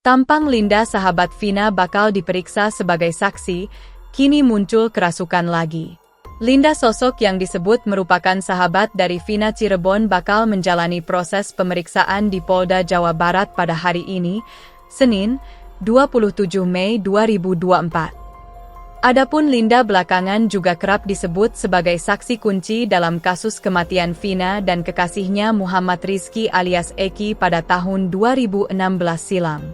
Tampang Linda sahabat Vina bakal diperiksa sebagai saksi, kini muncul kerasukan lagi. Linda sosok yang disebut merupakan sahabat dari Vina Cirebon bakal menjalani proses pemeriksaan di Polda Jawa Barat pada hari ini, Senin, 27 Mei 2024. Adapun Linda belakangan juga kerap disebut sebagai saksi kunci dalam kasus kematian Vina dan kekasihnya Muhammad Rizky alias Eki pada tahun 2016 silam.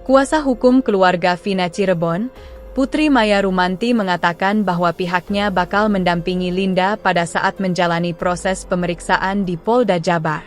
Kuasa hukum keluarga Vina Cirebon, Putri Maya Rumanti mengatakan bahwa pihaknya bakal mendampingi Linda pada saat menjalani proses pemeriksaan di Polda Jabar.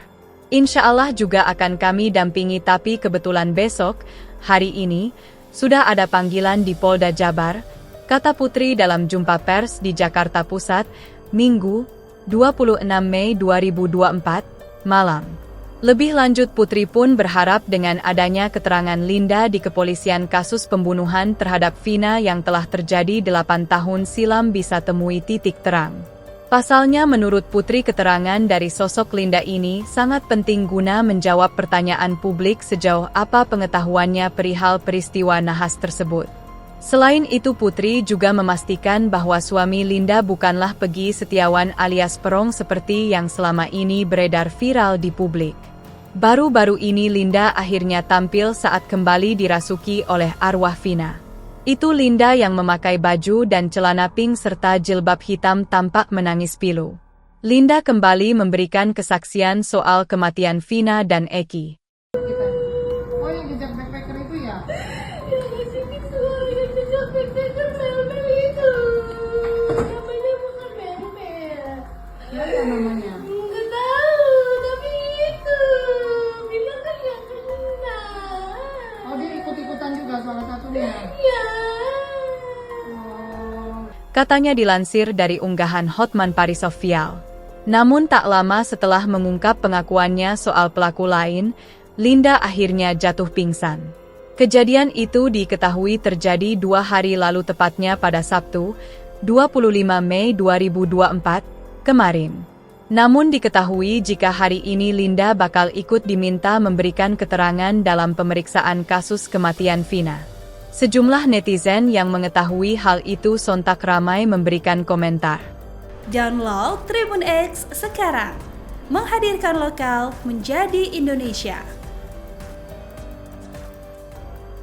Insya Allah juga akan kami dampingi, tapi kebetulan besok, hari ini, sudah ada panggilan di Polda Jabar, kata Putri dalam jumpa pers di Jakarta Pusat, Minggu, 26 Mei 2024, malam. Lebih lanjut, Putri pun berharap dengan adanya keterangan Linda di kepolisian kasus pembunuhan terhadap Vina yang telah terjadi 8 tahun silam bisa temui titik terang. Pasalnya menurut Putri keterangan dari sosok Linda ini sangat penting guna menjawab pertanyaan publik sejauh apa pengetahuannya perihal peristiwa nahas tersebut. Selain itu, Putri juga memastikan bahwa suami Linda bukanlah Pegi Setiawan alias Perong seperti yang selama ini beredar viral di publik. Baru-baru ini Linda akhirnya tampil saat kembali dirasuki oleh arwah Vina. Itu Linda yang memakai baju dan celana pink serta jilbab hitam tampak menangis pilu. Linda kembali memberikan kesaksian soal kematian Vina dan Eki. Oh, yang jejak backpacker itu ya? Siapa namanya? Nggak tahu, tapi itu bilang kan yang kena. Oh, dia ikut-ikutan juga salah satunya? Iya. Katanya dilansir dari unggahan Hotman Paris Official. Namun tak lama setelah mengungkap pengakuannya soal pelaku lain, Linda akhirnya jatuh pingsan. Kejadian itu diketahui terjadi 2 hari lalu, tepatnya pada Sabtu, 25 Mei 2024, kemarin. Namun diketahui jika hari ini Linda bakal ikut diminta memberikan keterangan dalam pemeriksaan kasus kematian Vina. Sejumlah netizen yang mengetahui hal itu sontak ramai memberikan komentar. Download Tribun X sekarang, menghadirkan lokal menjadi Indonesia.